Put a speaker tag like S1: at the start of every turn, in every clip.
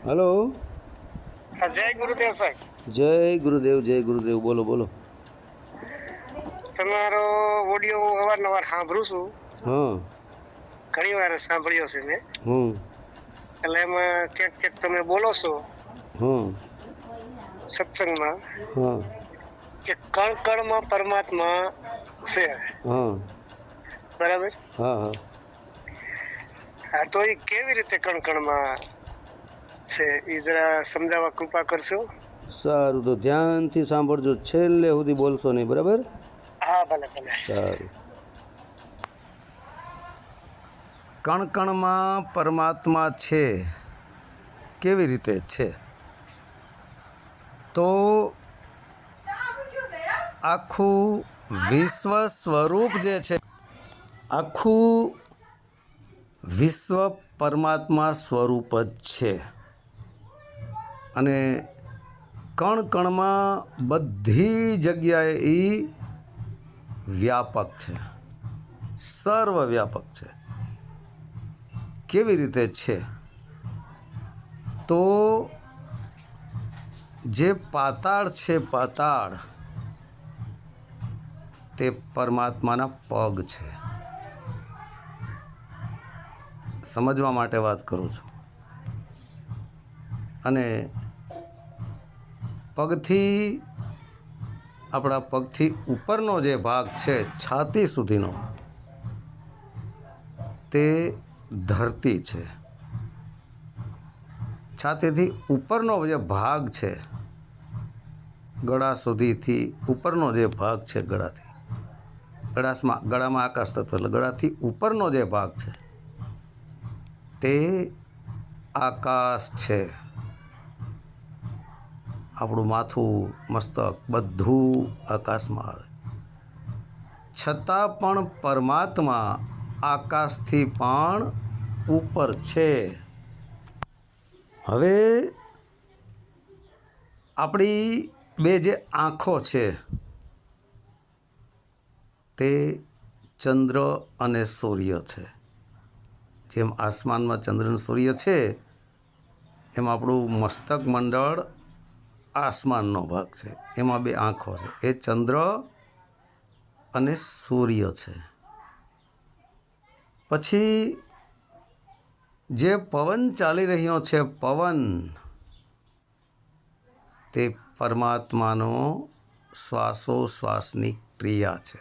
S1: Hello.
S2: હા, જય ગુરુદેવ સાહેબ.
S1: જય ગુરુદેવ, જય ગુરુદેવ. બોલો બોલો.
S2: તમારો ઓડિયો હું અવારનવાર સાંભળું છું.
S1: હા.
S2: ઘણી વાર સાંભળ્યો છે મેં.
S1: હમ.
S2: એટલે એમાં ક્યાંક ક્યાંક તમે બોલો છો
S1: હા.
S2: સત્સંગમાં
S1: હા.
S2: કે કણ કણમાં પરમાત્મા છે.
S1: હા.
S2: બરાબર.
S1: હા. હા.
S2: હા, તો એ કેવી રીતે કણ કણમાં છે એ જરા સમજાવવા કૃપા કરશો.
S1: સારું, તો ધ્યાનથી સાંભળજો, છેલ્લે સુધી બોલશો નહીં, બરાબર?
S2: હા, ભલે ભલે.
S1: સારું. કણકણમાં પરમાત્મા છે, કેવી રીતે છે? તો આખું વિશ્વ સ્વરૂપ જે છે, આખું વિશ્વ પરમાત્મા સ્વરૂપ જ છે. અને કણ કણમાં બધી જગ્યાએ એ વ્યાપક છે, સર્વવ્યાપક છે. કેવી રીતે છે? તો જે પાતાળ છે, પાતાળ તે પરમાત્માના પગ છે. સમજવા માટે વાત કરું છું. અને પગથી, આપણા પગથી ઉપરનો જે ભાગ છે, છાતી સુધીનો, તે ધરતી છે. છાતીથી ઉપરનો જે ભાગ છે, ગળા સુધીથી ઉપરનો જે ભાગ છે, ગળામાં આકાશ તત્વ, એટલે ગળાથી ઉપરનો જે ભાગ છે તે આકાશ છે. આપણું માથું, મસ્તક બધું આકાશમાં આવે. છતાં પણ પરમાત્મા આકાશથી પણ ઉપર છે. હવે આપણી બે જે આંખો છે તે ચંદ્ર અને સૂર્ય છે. જેમ આસમાનમાં ચંદ્ર અને સૂર્ય છે, એમ આપણું મસ્તક મંડળ આસમાનનો ભાગ છે. એમાં બે આંખો છે, એ ચંદ્ર અને સૂર્ય છે. પછી જે પવન ચાલી રહ્યો છે, પવન તે પરમાત્માનો શ્વાસોશ્વાસની ક્રિયા છે.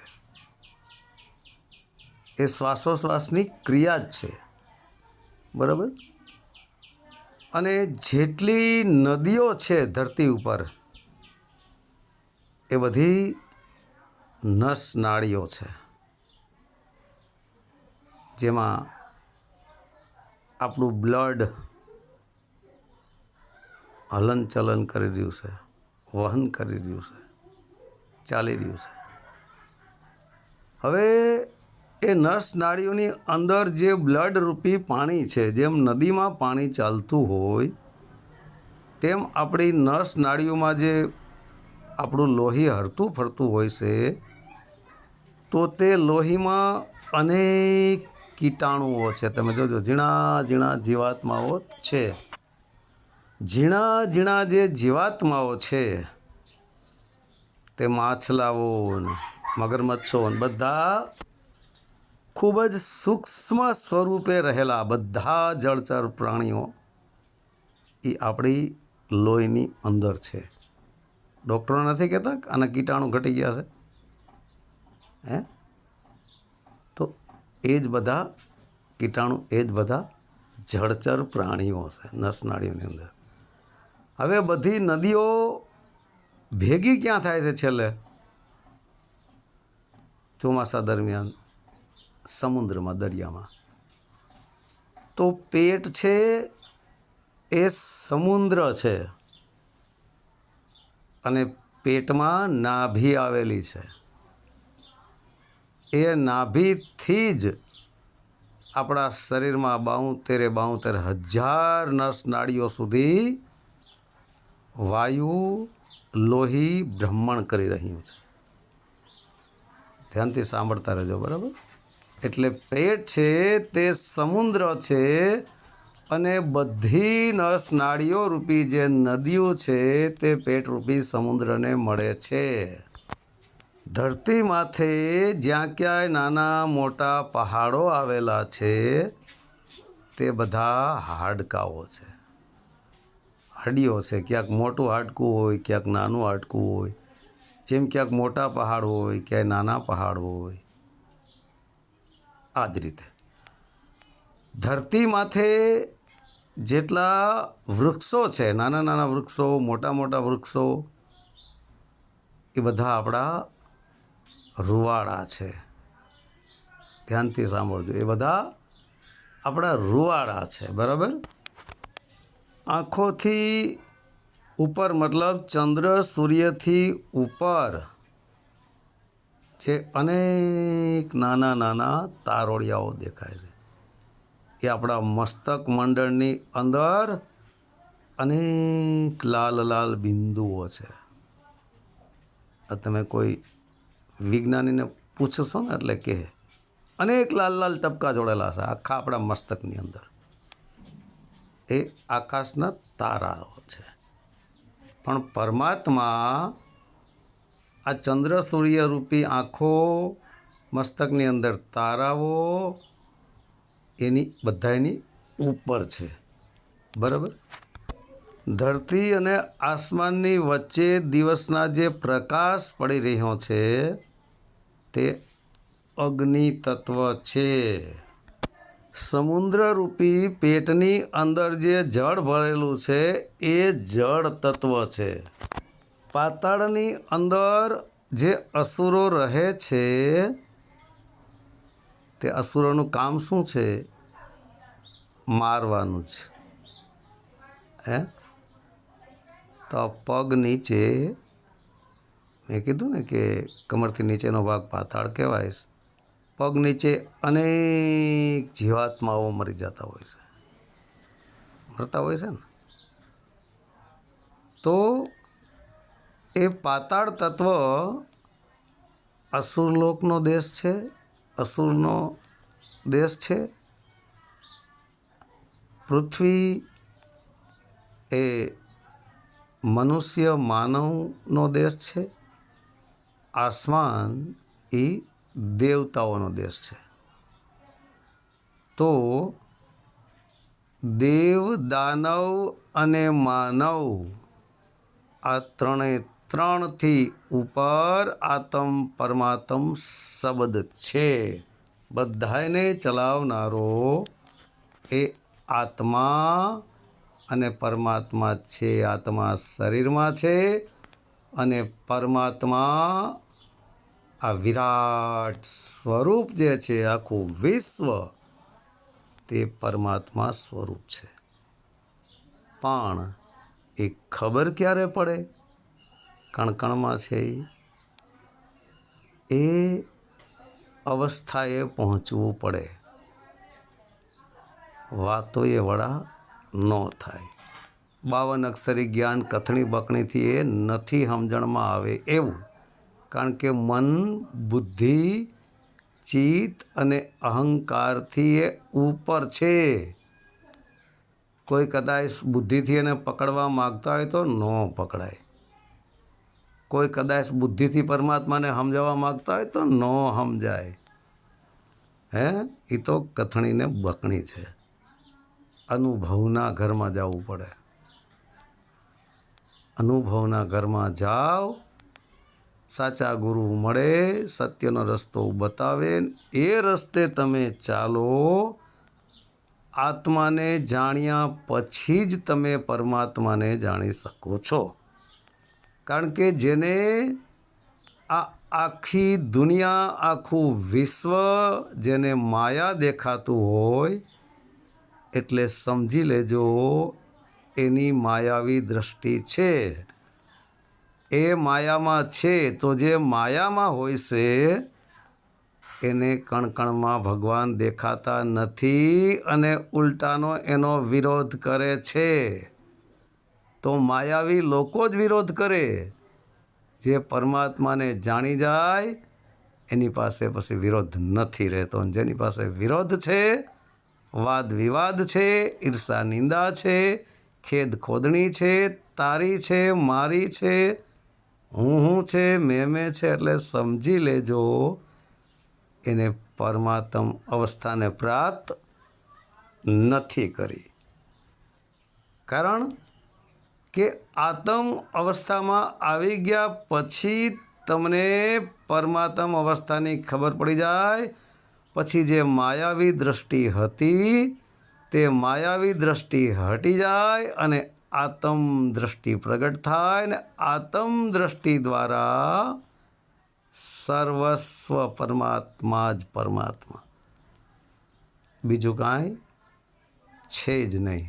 S1: એ શ્વાસોશ્વાસની ક્રિયા જ છે, બરાબર? અને જેટલી નદીઓ છે ધરતી ઉપર, એ બધી નસ નાળીઓ છે, જેમાં આપણું બ્લડ હલનચલન કરી રહ્યું છે, વહન કરી રહ્યું છે, ચાલી રહ્યું છે. હવે એ નસ નાળીઓની અંદર જે બ્લડ રૂપી પાણી છે, જેમ નદીમાં પાણી ચાલતું હોય તેમ આપણી નસ નાળીઓમાં જે આપણું લોહી હરતું ફરતું હોય છે, તો તે લોહીમાં અનેક કીટાણુઓ છે. તમે જોજો, ઝીણા ઝીણા જીવાત્માઓ છે. ઝીણા ઝીણા જે જીવાત્માઓ છે, તે માછલાઓ, મગરમચ્છો, બધા ખૂબ જ સૂક્ષ્મ સ્વરૂપે રહેલા બધા જળચર પ્રાણીઓ એ આપણી લોહીની અંદર છે. ડૉક્ટરો નથી કહેતા કે આના કીટાણુ ઘટી ગયા છે, તો એ જ બધા કીટાણુ, એ જ બધા જળચર પ્રાણીઓ છે નસનાળીઓની અંદર. હવે બધી નદીઓ ભેગી ક્યાં થાય છે છેલ્લે? ચોમાસા દરમિયાન સમુદ્રમાં, દરિયામાં. તો પેટ છે એ સમુદ્ર છે, અને પેટમાં નાભી આવેલી છે. એ નાભીથી જ આપણા શરીરમાં 72,000 નસ નાડીઓ સુધી વાયુ, લોહી ભ્રમણ કરી રહ્યું છે. ધ્યાનથી સાંભળતા રહેજો, બરાબર? એટલે પેટ છે તે સમુદ્ર છે, અને બધી નસ નાડીઓ રૂપી જે નદીઓ છે તે પેટરૂપી સમુદ્રને મળે છે. ધરતી માથે જ્યાં ક્યાંય નાના મોટા પહાડો આવેલા છે તે બધા હાડકાઓ છે, હડીઓ છે. ક્યાંક મોટું હાડકું હોય, ક્યાંક નાનું હાડકું હોય. જેમ ક્યાંક મોટા પહાડ હોય, ક્યાંય નાના પહાડ હોય. આ જ રીતે ધરતી માથે જેટલા વૃક્ષો છે, નાના નાના વૃક્ષો, મોટા મોટા વૃક્ષો, એ બધા આપણા રૂવાડા છે. ધ્યાનથી સાંભળજો, એ બધા આપણા રૂવાડા છે. બરાબર? આંખોથી ઉપર મતલબ ચંદ્ર સૂર્યથી ઉપર જે અનેક નાના નાના તારોળિયાઓ દેખાય છે, એ આપણા મસ્તક મંડળની અંદર અનેક લાલ લાલ બિંદુઓ છે. આ તમે કોઈ વિજ્ઞાનીને પૂછશો ને એટલે કહે અનેક લાલ લાલ ટપકા જોડેલા છે આખા આપણા મસ્તકની અંદર. એ આકાશના તારાઓ છે. પણ પરમાત્મા આ ચંદ્ર સૂર્ય રૂપી આંખો, મસ્તકની અંદર તારાઓ, એની બધાની ઉપર છે. બરાબર? ધરતી અને આસમાનની વચ્ચે દિવસના જે પ્રકાશ પડી રહ્યો છે તે અગ્નિ તત્વ છે. સમુદ્ર રૂપી પેટની અંદર જે જળ ભરેલું છે એ જળ તત્વ છે. પાતાળની અંદર જે અસુરો રહે છે તે અસુરોનું કામ શું છે? મારવાનું છે. હે? તો પગ નીચે મેં કીધું ને કે કમરથી નીચેનો ભાગ પાતાળ કહેવાય. પગ નીચે અનેક જીવાત્માઓ મરી જતા હોય છે, મરતા હોય છે ને. તો એ પાતાળ તત્વ અસુરલોકનો દેશ છે, અસુરનો દેશ છે. પૃથ્વી એ મનુષ્ય માનવનો દેશ છે. આસમાન એ દેવતાઓનો દેશ છે. તો દેવ, દાનવ અને માનવ આ ત્રણથી ઉપર આત્મ પરમાત્મ શબ્દ છે. બધાને ચલાવનારો એ આત્મા અને પરમાત્મા છે. આત્મા શરીરમાં છે અને પરમાત્મા આ વિરાટ સ્વરૂપ જે છે, આખું વિશ્વ તે પરમાત્મા સ્વરૂપ છે. પણ એ ખબર ક્યારે પડે? કણકણમાં છે એ અવસ્થાએ પહોંચવું પડે. વાતો એ વડા ન થાય. 52 અક્ષરી જ્ઞાન કથણી બકણીથી એ નથી સમજણમાં આવે એવું. કારણ કે મન, બુદ્ધિ, ચિત્ત અને અહંકારથી એ ઉપર છે. કોઈ કદાચ બુદ્ધિથી એને પકડવા માગતા હોય તો ન પકડાય. કોઈ કદાચ બુદ્ધિથી પરમાત્માને સમજાવવા માગતા હોય તો ન સમજાય. હે? એ તો કથણીને બકણી છે. અનુભવના ઘરમાં જવું પડે. અનુભવના ઘરમાં જાઓ, સાચા ગુરુ મળે, સત્યનો રસ્તો બતાવે, એ રસ્તે તમે ચાલો. આત્માને જાણ્યા પછી જ તમે પરમાત્માને જાણી શકો છો. કારણ કે જેને આ આખી દુનિયા, આખું વિશ્વ જેને માયા દેખાતું હોય, એટલે સમજી લેજો એની માયાવી દૃષ્ટિ છે. એ માયામાં છે. તો જે માયામાં હોય છે એને કણકણમાં ભગવાન દેખાતા નથી અને ઉલટાનો એનો વિરોધ કરે છે. તો માયાવી લોકો જ વિરોધ કરે. જે પરમાત્માને જાણી જાય એની પાસે પછી વિરોધ નથી રહેતો. જેની પાસે વિરોધ છે, વાદ વિવાદ છે, ઈર્ષા નિંદા છે, ખેદ ખોદણી છે, તારી છે, મારી છે, હું છે, મેં છે, એટલે સમજી લેજો એને પરમાત્મ અવસ્થાને પ્રાપ્ત નથી કરી. કારણ કે આત્મ અવસ્થામાં આવી ગયા પછી તમને પરમાત્મ અવસ્થાની ખબર પડી જાય. પછી જે માયાવી દૃષ્ટિ હતી તે માયાવી દૃષ્ટિ હટી જાય અને આત્મ દૃષ્ટિ પ્રગટ થાય ને આત્મ દૃષ્ટિ દ્વારા સર્વસ્વ પરમાત્મા જ પરમાત્મા, બીજું કાંઈ છે જ નહીં.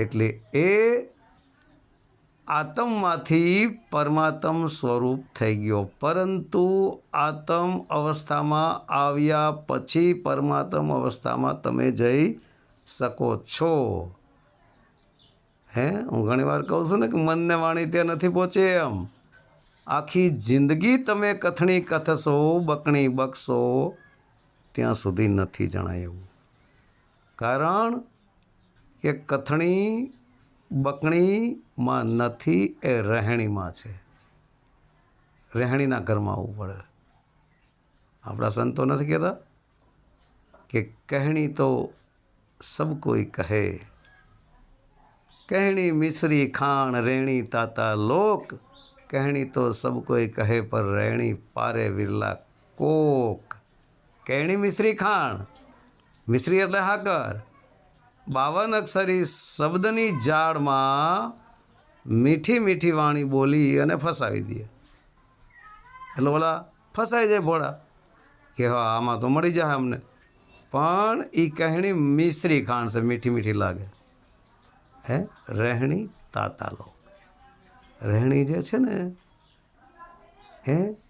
S1: એટલે એ આત્મમાંથી પરમાત્મ સ્વરૂપ થઈ ગયો. પરંતુ આત્મ અવસ્થામાં આવ્યા પછી પરમાત્મ અવસ્થામાં તમે જઈ શકો છો. હું ઘણી વાર કહું છું ને કે મનને વાણી ત્યાં નથી પહોંચે એમ. આખી જિંદગી તમે કથણી કથશો, બકણી બકશો, ત્યાં સુધી નથી જણાય એવું. કારણ કે કથણી બકણીમાં નથી, એ રહેણીમાં છે. રહેણીના ઘરમાં આવવું પડે. આપણા સંતો નથી કહેતા કે કહેણી તો સબ કોઈ કહે, કહેણી મિશ્રી ખાણ રેણી તાતા લોક, કહેણી તો સબ કોઈ કહે પર રહેણી પારે વિરલા કોક. કહેણી મિશ્રી ખાણ, મિશ્રી એટલે હાકર, 52 અક્ષરી શબ્દની જાળમાં મીઠી મીઠી વાણી બોલી અને ફસાવી દે. એટલે ઓલા ફસાઈ જાય ભોળા કે હા આમાં તો મળી જાય અમને, પણ એ કહેણી મિશ્રી ખાણ છે, મીઠી મીઠી લાગે. રહેણી તાતા લોક, રહેણી જે છે ને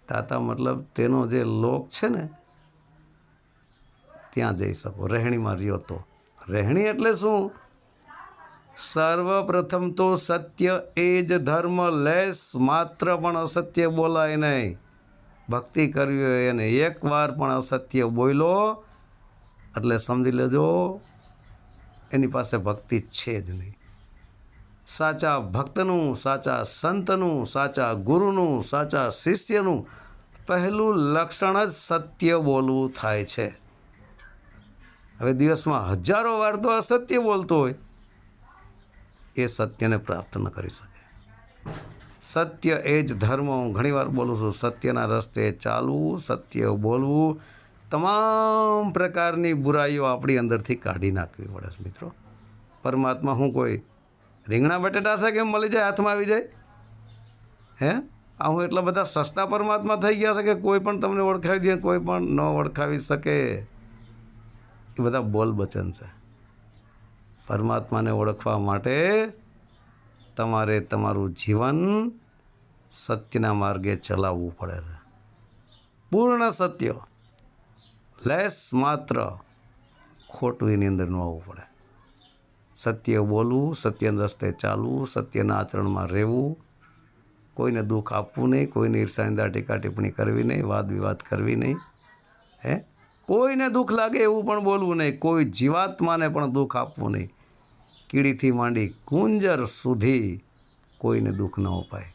S1: તાતા મતલબ તેનો જે લોક છે ને ત્યાં જઈ શકો. રહેણીમાં રહ્યો તો. રહેણી એટલે શું? સર્વપ્રથમ તો સત્ય એ જ ધર્મ, લેસ માત્ર પણ અસત્ય બોલાય નહીં. ભક્તિ કરવી હોય એને એકવાર પણ અસત્ય બોલ્યો એટલે સમજી લેજો એની પાસે ભક્તિ છે જ નહીં. સાચા ભક્તનું, સાચા સંતનું, સાચા ગુરુનું, સાચા શિષ્યનું પહેલું લક્ષણ જ સત્ય બોલવું થાય છે. હવે દિવસમાં હજારો વાર તો અસત્ય બોલતો હોય, એ સત્યને પ્રાપ્ત ન કરી શકે. સત્ય એ જ ધર્મ. હું ઘણી વાર બોલું છું, સત્યના રસ્તે ચાલવું, સત્ય બોલવું, તમામ પ્રકારની બુરાઈઓ આપણી અંદરથી કાઢી નાખવી પડે છે મિત્રો. પરમાત્મા શું કોઈ રીંગણા બટેટા છે કે મળી જાય, હાથમાં આવી જાય? આ હું એટલા બધા સસ્તા પરમાત્મા થઈ ગયા છે કે કોઈ પણ તમને ઓળખાવી દે, કોઈ પણ ન ઓળખાવી શકે. એ બધા બોલ બચન છે. પરમાત્માને ઓળખવા માટે તમારે તમારું જીવન સત્યના માર્ગે ચલાવવું પડે છે. પૂર્ણ સત્ય, લેસ માત્ર ખોટું એની અંદર ન આવવું પડે. સત્ય બોલવું, સત્યના રસ્તે ચાલવું, સત્યના આચરણમાં રહેવું, કોઈને દુઃખ આપવું નહીં, કોઈને ઈર્ષા નિંદા ટીકા ટિપ્પણી કરવી નહીં, વાદ વિવાદ કરવી નહીં. કોઈને દુઃખ લાગે એવું પણ બોલવું નહીં, કોઈ જીવાત્માને પણ દુઃખ આપવું નહીં. કીડીથી માંડી કુંજર સુધી કોઈને દુઃખ ન અપાય.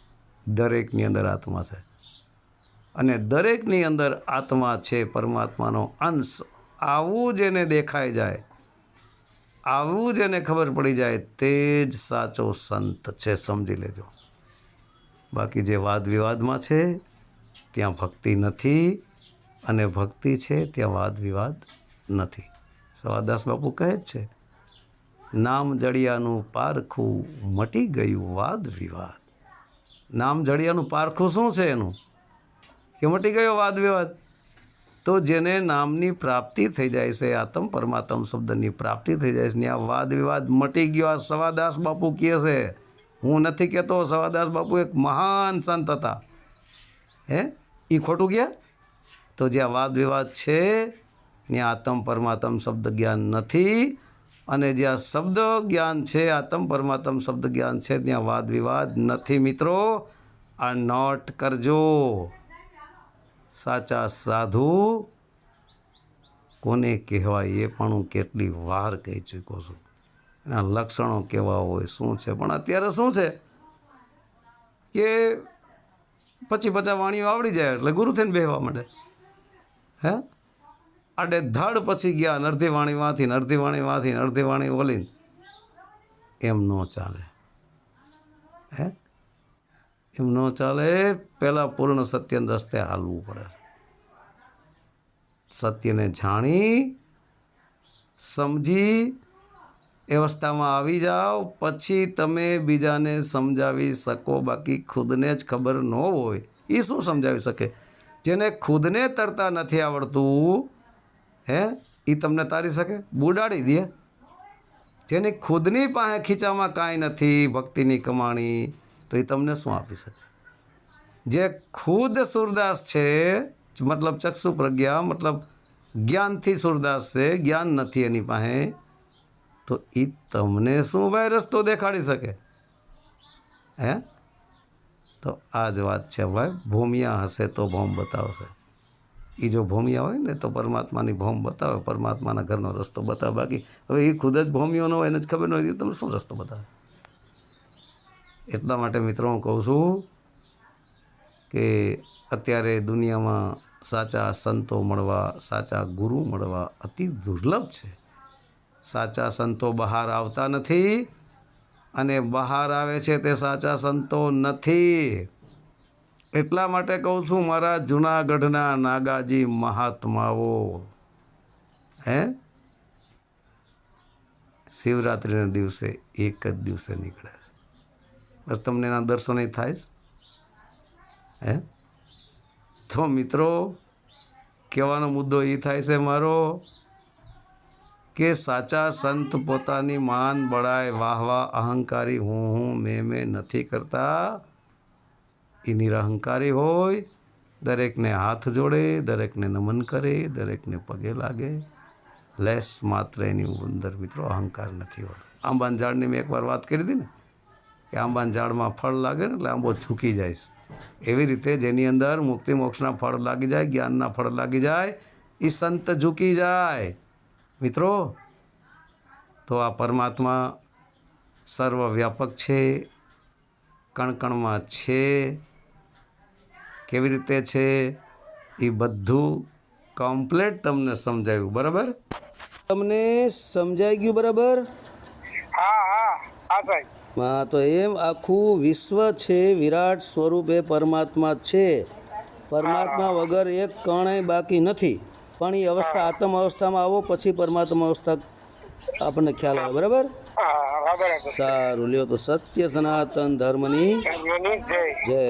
S1: દરેકની અંદર આત્મા છે અને દરેકની અંદર આત્મા છે, પરમાત્માનો અંશ. આવું જેને દેખાઈ જાય, આવું જેને ખબર પડી જાય, તે જ સાચો સંત છે, સમજી લેજો. બાકી જે વાદ વિવાદમાં છે ત્યાં ભક્તિ નથી, અને ભક્તિ છે ત્યાં વાદ વિવાદ નથી. સવાદાસ બાપુ કહે જ છે, નામ જડિયાનું પારખું મટી ગયું વાદ વિવાદ. નામ જડિયાનું પારખું શું છે એનું? કે મટી ગયો વાદ વિવાદ. તો જેને નામની પ્રાપ્તિ થઈ જાય છે, આત્મ પરમાત્મ શબ્દની પ્રાપ્તિ થઈ જાય છે, ત્યાં વાદ વિવાદ મટી ગયો. આ સવાદાસ બાપુ કહે છે, હું નથી કહેતો. સવાદાસ બાપુ એક મહાન સંત હતા. એ ખોટું ગયા? તો જ્યાં વાદ વિવાદ છે ત્યાં આત્મ પરમાત્મ શબ્દ જ્ઞાન નથી, અને જ્યાં શબ્દ જ્ઞાન છે, આત્મ પરમાત્મ શબ્દ જ્ઞાન છે, ત્યાં વાદ વિવાદ નથી. મિત્રો આ નોટ કરજો. સાચા સાધુ કોને કહેવાય એ પણ હું કેટલી વાર કહી ચૂક્યો છું. એના લક્ષણો કેવા હોય શું છે. પણ અત્યારે શું છે કે 50 વાણીઓ આવડી જાય એટલે ગુરુ થઈને બેહવા માંડે. હે આડે ધડ પછી ગયા અડધી વાણી વાંથી અડધી વાણી વાંથી અડધી વાણી ઓલીને. એમ ન ચાલે. હે એમ ન ચાલે. પહેલાં પૂર્ણ સત્યના રસ્તે હાલવું પડે. સત્યને જાણી સમજી એ અવસ્થામાં આવી જાઓ પછી તમે બીજાને સમજાવી શકો. બાકી ખુદને જ ખબર ન હોય એ શું સમજાવી શકે. જેને ખુદને તરતા નથી આવડતું હે એ તમને તારી શકે? બુડાડી દે. જેની ખુદની પાસે ખીચામાં કાંઈ નથી ભક્તિની કમાણી તો એ તમને શું આપી શકે. જે ખુદ સુરદાસ છે મતલબ ચક્ષુ પ્રજ્ઞા મતલબ જ્ઞાનથી સુરદાસ છે, જ્ઞાન નથી એની પાસે, તો એ તમને શું ભાઈ રસ્તો દેખાડી શકે. હે તો આ જ વાત છે ભાઈ. ભૂમિયા હશે તો ભોમ બતાવશે. એ જો ભૂમિયા હોય ને તો પરમાત્માની ભોમ બતાવે, પરમાત્માના ઘરનો રસ્તો બતાવે. બાકી હવે એ ખુદ જ ભૂમિયો ન હોય એને જ ખબર ન હોય તમને શું રસ્તો બતાવે. એટલા માટે મિત્રો હું કહું છું કે અત્યારે દુનિયામાં સાચા સંતો મળવા, સાચા ગુરુ મળવા અતિ દુર્લભ છે. સાચા સંતો બહાર આવતા નથી અને બહાર આવે છે તે સાચા સંતો નથી. એટલા માટે કહું છું મારા જૂનાગઢના નાગાજી મહાત્માઓ હે શિવરાત્રિના દિવસે એક જ દિવસે નીકળે. બસ તમને એના દર્શન થાય. હે તો મિત્રો કહેવાનો મુદ્દો એ થાય છે મારો કે સાચા સંત પોતાની માન બળાય વાહવા અહંકારી હું મેં નથી કરતા. એ નિરહંકારી હોય, દરેકને હાથ જોડે, દરેકને નમન કરે, દરેકને પગે લાગે. લેસ માત્ર એની અંદર મિત્રો અહંકાર નથી હોતો. આંબાના ઝાડની મેં એકવાર વાત કરી હતી ને કે આંબાના ઝાડમાં ફળ લાગે ને એટલે આંબો ઝૂકી જાય. એવી રીતે જેની અંદર મુક્તિ મોક્ષના ફળ લાગી જાય, જ્ઞાનના ફળ લાગી જાય, એ સંત ઝૂકી જાય. મિત્રો તો આ પરમાત્મા સર્વવ્યાપક છે, કણકણમાં છે. કેવી રીતે છે એ બધું કમ્પ્લેટ તમને સમજાવ્યું. બરાબર? તમને સમજાઈ ગયું? બરાબર?
S2: હા હા હા ભાઈ.
S1: હા તો એમ આખું વિશ્વ છે વિરાટ સ્વરૂપે પરમાત્મા છે. પરમાત્મા વગર એક કણય બાકી નથી. પણ એ અવસ્થા આત્મ અવસ્થામાં આવો પછી પરમાત્મા અવસ્થા આપણને ખ્યાલ આવે. બરાબર? સારું લ્યો તો સત્ય સનાતન ધર્મની જય.